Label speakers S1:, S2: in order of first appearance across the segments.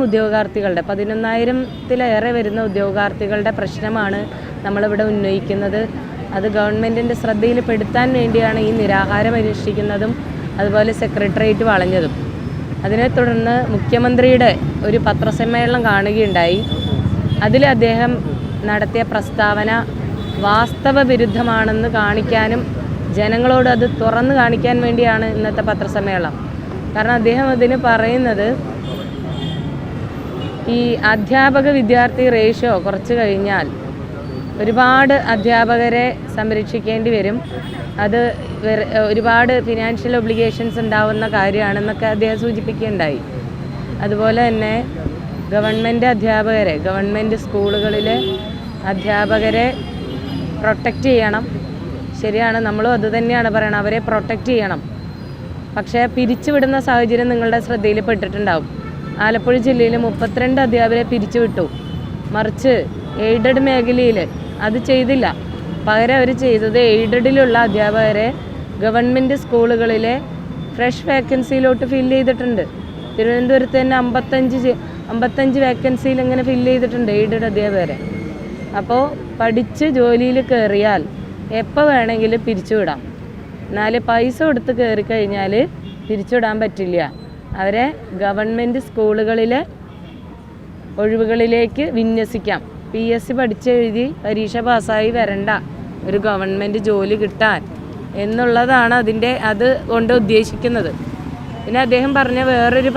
S1: ഉദ്യോഗാർത്ഥികളുടെ 11,000-ത്തിലേറെ വരുന്ന ഉദ്യോഗാർത്ഥികളുടെ പ്രശ്നമാണ് നമ്മളിവിടെ ഉന്നയിക്കുന്നത്. അത് ഗവൺമെൻറ്റിൻ്റെ ശ്രദ്ധയിൽപ്പെടുത്താൻ വേണ്ടിയാണ് ഈ നിരാഹാരം അനുഷ്ഠിക്കുന്നതും അതുപോലെ സെക്രട്ടേറിയറ്റ് വളഞ്ഞതും. അതിനെ തുടർന്ന് മുഖ്യമന്ത്രിയുടെ ഒരു പത്രസമ്മേളനം കാണുകയുണ്ടായി. അതിൽ അദ്ദേഹം നടത്തിയ പ്രസ്താവന വാസ്തവ വിരുദ്ധമാണെന്ന് കാണിക്കാനും ജനങ്ങളോട് അത് തുറന്നു കാണിക്കാൻ വേണ്ടിയാണ് ഇന്നത്തെ പത്രസമ്മേളനം. കാരണം അദ്ദേഹം അതിന് പറയുന്നത് ഈ അധ്യാപക വിദ്യാർത്ഥി റേഷ്യോ കുറച്ച് കഴിഞ്ഞാൽ ഒരുപാട് അധ്യാപകരെ സംരക്ഷിക്കേണ്ടി വരും, അത് ഒരുപാട് ഫിനാൻഷ്യൽ ഒബ്ലിഗേഷൻസ് ഉണ്ടാവുന്ന കാര്യമാണെന്നൊക്കെ അദ്ദേഹം സൂചിപ്പിക്കുകയുണ്ടായി. അതുപോലെ തന്നെ ഗവൺമെൻറ് സ്കൂളുകളിലെ അധ്യാപകരെ പ്രൊട്ടക്റ്റ് ചെയ്യണം. ശരിയാണ്, നമ്മളും അത് തന്നെയാണ് പറയണം, അവരെ പ്രൊട്ടക്റ്റ് ചെയ്യണം. പക്ഷേ പിരിച്ചുവിടുന്ന സാഹചര്യം നിങ്ങളുടെ ശ്രദ്ധയിൽപ്പെട്ടിട്ടുണ്ടാവും. ആലപ്പുഴ ജില്ലയിൽ 32 അധ്യാപകരെ പിരിച്ചുവിട്ടു. മറിച്ച് എയ്ഡഡ് മേഖലയിൽ അത് ചെയ്തില്ല. പകരം അവർ ചെയ്തത് എയ്ഡഡിലുള്ള അധ്യാപകരെ ഗവൺമെൻറ് സ്കൂളുകളിലെ ഫ്രഷ് വേക്കൻസിയിലോട്ട് ഫില്ല് ചെയ്തിട്ടുണ്ട്. തിരുവനന്തപുരത്ത് തന്നെ 55 വേക്കൻസിയിൽ ഇങ്ങനെ ഫില്ല് ചെയ്തിട്ടുണ്ട് എയ്ഡഡ് അധ്യാപകരെ. അപ്പോൾ പഠിച്ച് ജോലിയിൽ കയറിയാൽ എപ്പോൾ വേണമെങ്കിലും പിരിച്ചുവിടാം. എന്നാൽ പൈസ കൊടുത്ത് കയറിക്കഴിഞ്ഞാൽ പിരിച്ചുവിടാൻ പറ്റില്ല. അവരെ ഗവൺമെൻറ് സ്കൂളുകളിലെ ഒഴിവുകളിലേക്ക് വിന്യസിക്കാം. PSC പഠിച്ചെഴുതി പരീക്ഷ പാസ്സായി വരണ്ട, ഒരു ഗവൺമെൻറ് ജോലി കിട്ടാൻ എന്നുള്ളതാണ് അത് കൊണ്ട് ഉദ്ദേശിക്കുന്നത്. പിന്നെ അദ്ദേഹം പറഞ്ഞ വേറൊരു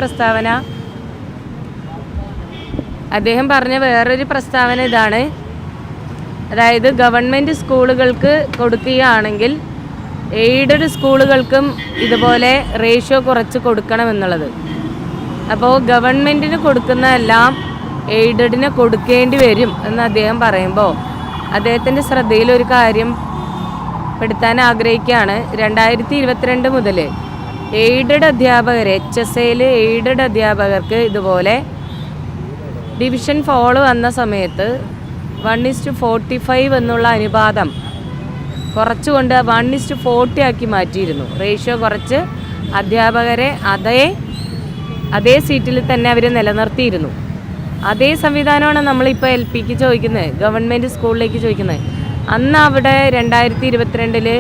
S1: പ്രസ്താവന ഇതാണ്. അതായത് ഗവൺമെൻറ് സ്കൂളുകൾക്ക് കൊടുക്കുകയാണെങ്കിൽ എയ്ഡഡ് സ്കൂളുകൾക്കും ഇതുപോലെ റേഷ്യോ കുറച്ച് കൊടുക്കണമെന്നുള്ളത്. അപ്പോൾ ഗവൺമെൻറ്റിന് കൊടുക്കുന്നതെല്ലാം എയ്ഡഡിന് കൊടുക്കേണ്ടി വരും എന്ന് അദ്ദേഹം പറയുമ്പോൾ അദ്ദേഹത്തിൻ്റെ ശ്രദ്ധയിൽ ഒരു കാര്യം പെടുത്താൻ ആഗ്രഹിക്കുകയാണ്. 2022 മുതൽ എയ്ഡഡ് അധ്യാപകർ HSAയിൽ എയ്ഡഡ് അധ്യാപകർക്ക് ഇതുപോലെ ഡിവിഷൻ ഫോളോ വന്ന സമയത്ത് 1:45 എന്നുള്ള അനുപാതം കുറച്ചുകൊണ്ട് 1:40 ആക്കി മാറ്റിയിരുന്നു. റേഷ്യോ കുറച്ച് അധ്യാപകരെ അതേ സീറ്റിൽ തന്നെ അവർ നിലനിർത്തിയിരുന്നു. അതേ സംവിധാനമാണ് നമ്മളിപ്പോൾ LPക്ക് ചോദിക്കുന്നത്, ഗവൺമെൻറ് സ്കൂളിലേക്ക് ചോദിക്കുന്നത്. അന്ന് അവിടെ 2022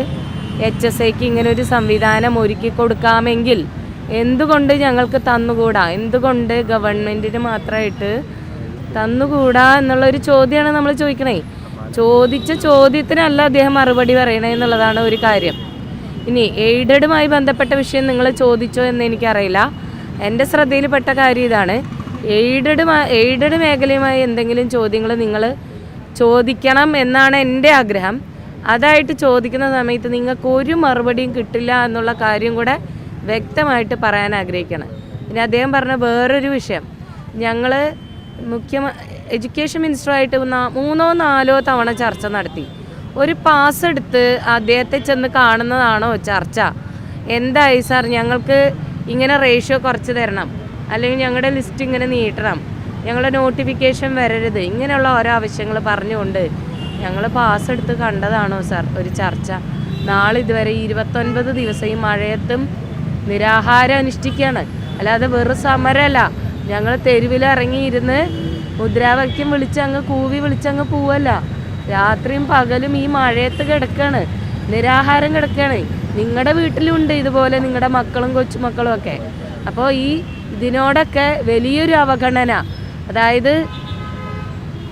S1: HSAക്ക് ഇങ്ങനൊരു സംവിധാനം ഒരുക്കി കൊടുക്കാമെങ്കിൽ എന്തുകൊണ്ട് ഞങ്ങൾക്ക് തന്നുകൂടാ, എന്തുകൊണ്ട് ഗവൺമെൻറ്റിന് മാത്രമായിട്ട് തന്നുകൂടാ എന്നുള്ളൊരു ചോദ്യമാണ് നമ്മൾ ചോദിക്കണേ. ചോദിച്ച ചോദ്യത്തിനല്ല അദ്ദേഹം മറുപടി പറയണേ എന്നുള്ളതാണ് ഒരു കാര്യം. ഇനി എയ്ഡഡുമായി ബന്ധപ്പെട്ട വിഷയം നിങ്ങൾ ചോദിച്ചോ എന്ന് എനിക്കറിയില്ല. എൻ്റെ ശ്രദ്ധയിൽപ്പെട്ട കാര്യം ഇതാണ്. എയ്ഡഡ് മേഖലയുമായി എന്തെങ്കിലും ചോദ്യങ്ങൾ നിങ്ങൾ ചോദിക്കണം എന്നാണ് എൻ്റെ ആഗ്രഹം. അതായിട്ട് ചോദിക്കുന്ന സമയത്ത് നിങ്ങൾക്ക് ഒരു മറുപടിയും കിട്ടില്ല എന്നുള്ള കാര്യം കൂടെ വ്യക്തമായിട്ട് പറയാൻ ആഗ്രഹിക്കണം. പിന്നെ അദ്ദേഹം പറഞ്ഞ വേറൊരു വിഷയം, ഞങ്ങൾ എഡ്യൂക്കേഷൻ മിനിസ്റ്ററുമായിട്ട് 3-4 തവണ ചർച്ച നടത്തി. ഒരു പാസ് എടുത്ത് അദ്ദേഹത്തെ ചെന്ന് കാണുന്നതാണോ ചർച്ച? എന്തായി സാർ, ഞങ്ങൾക്ക് ഇങ്ങനെ റേഷ്യോ കുറച്ച് തരണം, അല്ലെങ്കിൽ ഞങ്ങളുടെ ലിസ്റ്റ് ഇങ്ങനെ നീട്ടണം, ഞങ്ങളുടെ നോട്ടിഫിക്കേഷൻ വരരുത്, ഇങ്ങനെയുള്ള ഓരോ ആവശ്യങ്ങൾ പറഞ്ഞുകൊണ്ട് ഞങ്ങൾ പാസ് എടുത്ത് കണ്ടതാണോ സാർ ഒരു ചർച്ച? നാളെ ഇതുവരെ 29 ദിവസം ഈ മഴയത്തും നിരാഹാരം അനുഷ്ഠിക്കുകയാണ്. അല്ലാതെ വെറും സമരമല്ല. ഞങ്ങൾ തെരുവിലിറങ്ങിയിരുന്ന് മുദ്രാവാക്യം കൂവി വിളിച്ചങ്ങ് പോവല്ല. രാത്രിയും പകലും ഈ മഴയത്ത് കിടക്കുകയാണ്, നിരാഹാരം കിടക്കുകയാണ്. നിങ്ങളുടെ വീട്ടിലുണ്ട് ഇതുപോലെ നിങ്ങളുടെ മക്കളും കൊച്ചുമക്കളും ഒക്കെ. അപ്പോൾ ഇതിനോടൊക്കെ വലിയൊരു അവഗണന, അതായത്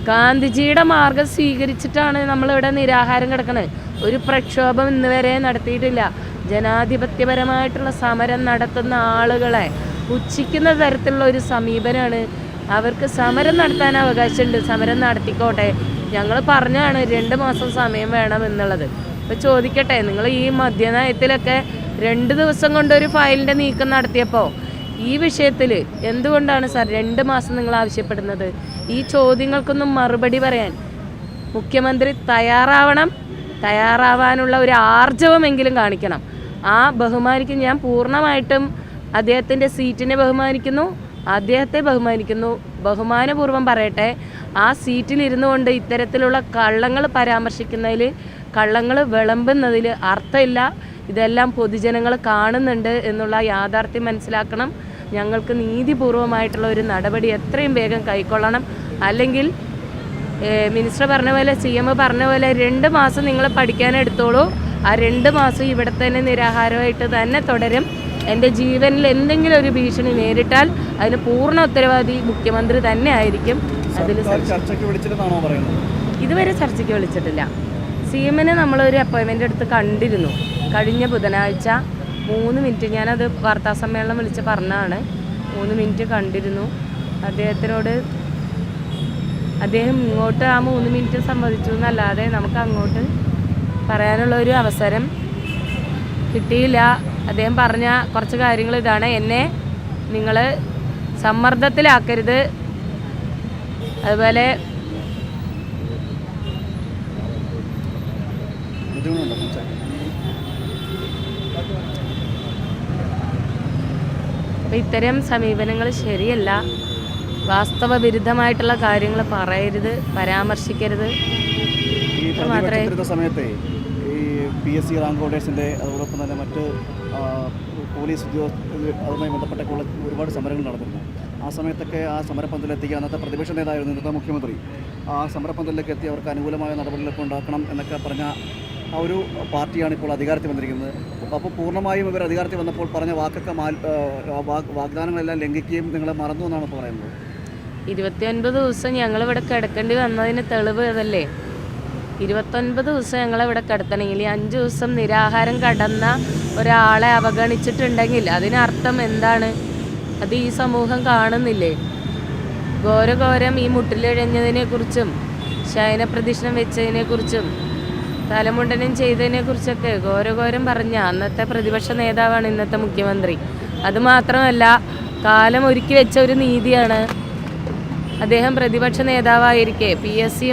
S1: ഗാന്ധിജിയുടെ മാർഗം സ്വീകരിച്ചിട്ടാണ് നമ്മളിവിടെ നിരാഹാരം കിടക്കുന്നത്. ഒരു പ്രക്ഷോഭം ഇന്ന് വരെ നടത്തിയിട്ടില്ല. ജനാധിപത്യപരമായിട്ടുള്ള സമരം നടത്തുന്ന ആളുകളെ പുച്ഛിക്കുന്ന തരത്തിലുള്ള ഒരു സമീപനമാണ്. അവർക്ക് സമരം നടത്താൻ അവകാശമുണ്ട്, സമരം നടത്തിക്കോട്ടെ. ഞങ്ങൾ പറഞ്ഞാണ് 2 മാസം സമയം വേണം എന്നുള്ളത്. അപ്പോൾ ചോദിക്കട്ടെ, നിങ്ങൾ ഈ മദ്യനയത്തിലൊക്കെ 2 ദിവസം കൊണ്ടൊരു ഫയലിൻ്റെ നീക്കം നടത്തിയപ്പോൾ ഈ വിഷയത്തിൽ എന്തുകൊണ്ടാണ് സാർ 2 മാസം നിങ്ങൾ ആവശ്യപ്പെടുന്നത്? ഈ ചോദ്യങ്ങൾക്കൊന്നും മറുപടി പറയാൻ മുഖ്യമന്ത്രി തയ്യാറാവാനുള്ള ഒരു ആർജവമെങ്കിലും കാണിക്കണം. ആ ബഹുമാനിക്കും. ഞാൻ പൂർണ്ണമായിട്ടും അദ്ദേഹത്തിൻ്റെ സീറ്റിനെ ബഹുമാനിക്കുന്നു, അദ്ദേഹത്തെ ബഹുമാനിക്കുന്നു. ബഹുമാനപൂർവ്വം പറയട്ടെ, ആ സീറ്റിലിരുന്നു കൊണ്ട് ഇത്തരത്തിലുള്ള കള്ളങ്ങൾ പരാമർശിക്കുന്നതിൽ, കള്ളങ്ങൾ വിളമ്പുന്നതിൽ അർത്ഥമില്ല. ഇതെല്ലാം പൊതുജനങ്ങൾ കാണുന്നുണ്ട് എന്നുള്ള യാഥാർത്ഥ്യം മനസ്സിലാക്കണം. ഞങ്ങൾക്ക് നീതിപൂർവമായിട്ടുള്ള ഒരു നടപടി എത്രയും വേഗം കൈക്കൊള്ളണം. അല്ലെങ്കിൽ മിനിസ്റ്റർ പറഞ്ഞ പോലെ CM പറഞ്ഞ പോലെ 2 മാസം നിങ്ങൾ പഠിക്കാനെടുത്തോളൂ, ആ 2 മാസം ഇവിടെ തന്നെ നിരാഹാരമായിട്ട് തന്നെ തുടരും. എൻ്റെ ജീവനിൽ എന്തെങ്കിലും ഒരു ഭീഷണി നേരിട്ടാൽ അതിന് പൂർണ്ണ ഉത്തരവാദി മുഖ്യമന്ത്രി തന്നെ ആയിരിക്കും. അതിൽ ഇതുവരെ ചർച്ചയ്ക്ക് വിളിച്ചിട്ടില്ല. CM-നെ നമ്മളൊരു അപ്പോയിൻമെൻ്റ് എടുത്ത് കണ്ടിരുന്നു കഴിഞ്ഞ ബുധനാഴ്ച 3 മിനിറ്റ്. ഞാനത് വാർത്താസമ്മേളനം വിളിച്ച് പറഞ്ഞതാണ്. 3 മിനിറ്റ് കണ്ടിരുന്നു. അദ്ദേഹത്തിനോട് അദ്ദേഹം ഇങ്ങോട്ട് ആ 3 മിനിറ്റ് സംവദിച്ചു എന്നല്ലാതെ നമുക്ക് അങ്ങോട്ട് പറയാനുള്ള ഒരു അവസരം കിട്ടിയില്ല. അദ്ദേഹം പറഞ്ഞ കുറച്ച് കാര്യങ്ങൾ ഇതാണ്: എന്നെ നിങ്ങൾ സമ്മർദ്ദത്തിലാക്കരുത്, അതുപോലെ ഇത്തരം സമീപനങ്ങൾ ശരിയല്ല. വാസ്തവ വിരുദ്ധമായിട്ടുള്ള കാര്യങ്ങൾ പറയരുത്, പരാമർശിക്കരുത്.
S2: സമയത്തെ ഈ PSC റാങ്ക് ഹോൾഡേഴ്സിൻ്റെ അതോടൊപ്പം തന്നെ മറ്റ് പോലീസ് അതുമായി ബന്ധപ്പെട്ടൊക്കെയുള്ള ഒരുപാട് സമരങ്ങൾ നടന്നിരുന്നു. ആ സമയത്തൊക്കെ ആ സമരപന്തലിലെത്തിക്കുക അന്നത്തെ പ്രതിപക്ഷ നേതാവായിരുന്നു ഇന്നത്തെ മുഖ്യമന്ത്രി. ആ സമരപന്തലിലേക്ക് എത്തി അവർക്ക് അനുകൂലമായ നടപടികളൊക്കെ ഉണ്ടാക്കണം എന്നൊക്കെ പറഞ്ഞ ആ ഒരു പാർട്ടിയാണ് ഇപ്പോൾ അധികാരത്തിൽ വന്നിരിക്കുന്നത്. അപ്പോൾ പൂർണ്ണമായും ഇവർ അധികാരത്തിൽ വന്നപ്പോൾ പറഞ്ഞ വാക്കൊക്കെ വാഗ്ദാനങ്ങളെല്ലാം ലംഘിക്കുകയും നിങ്ങളെ മറന്നു എന്നാണ് ഇപ്പോൾ പറയുന്നത്.
S1: 29 ദിവസം ഞങ്ങളിവിടെ കിടക്കേണ്ടി വന്നതിന് തെളിവ് അതല്ലേ? 29 ദിവസം ഞങ്ങളിവിടെ കിടത്തണമെങ്കിൽ 5 ദിവസം നിരാഹാരം കടന്ന ഒരാളെ അവഗണിച്ചിട്ടുണ്ടെങ്കിൽ അതിനർത്ഥം എന്താണ്? അത് ഈ സമൂഹം കാണുന്നില്ലേ? ഘോരഘോരം ഈ മുട്ടിലിഴഞ്ഞതിനെക്കുറിച്ചും ശയനപ്രദക്ഷിണം വെച്ചതിനെക്കുറിച്ചും തലമുണ്ടനം ചെയ്തതിനെക്കുറിച്ചൊക്കെ ഘോരഘോരം പറഞ്ഞ അന്നത്തെ പ്രതിപക്ഷ നേതാവാണ് ഇന്നത്തെ മുഖ്യമന്ത്രി. അതുമാത്രമല്ല, കാലം ഒരുക്കി വെച്ച ഒരു നീതിയാണ്. അദ്ദേഹം പ്രതിപക്ഷ നേതാവായിരിക്കെ PSC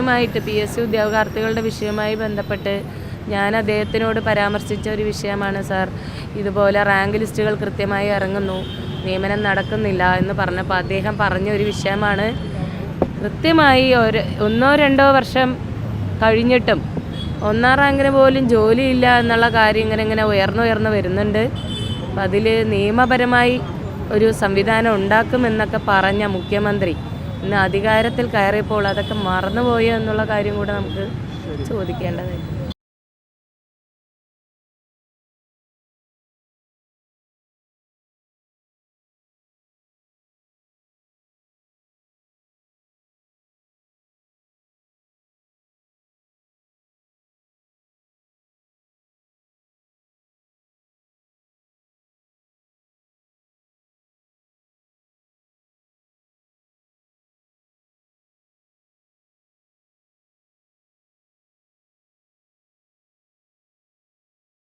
S1: ഉദ്യോഗാർത്ഥികളുടെ വിഷയവുമായി ബന്ധപ്പെട്ട് ഞാൻ അദ്ദേഹത്തിനോട് പരാമർശിച്ച ഒരു വിഷയമാണ്, സാർ ഇതുപോലെ റാങ്ക് ലിസ്റ്റുകൾ കൃത്യമായി ഇറങ്ങുന്നു, നിയമനം നടക്കുന്നില്ല എന്ന് പറഞ്ഞപ്പോൾ അദ്ദേഹം പറഞ്ഞ ഒരു വിഷയമാണ്. കൃത്യമായി 1-2 വർഷം കഴിഞ്ഞിട്ടും 1ാം റാങ്കിന് പോലും ജോലിയില്ല എന്നുള്ള കാര്യം ഇങ്ങനെ ഉയർന്നു വരുന്നുണ്ട്. അപ്പം അതിൽ നിയമപരമായി ഒരു സംവിധാനം ഉണ്ടാക്കുമെന്നൊക്കെ പറഞ്ഞ മുഖ്യമന്ത്രി ഇന്ന് അധികാരത്തിൽ കയറിയപ്പോൾ അതൊക്കെ മറന്നുപോയോ എന്നുള്ള കാര്യം കൂടെ നമുക്ക് ചോദിക്കേണ്ടതായി.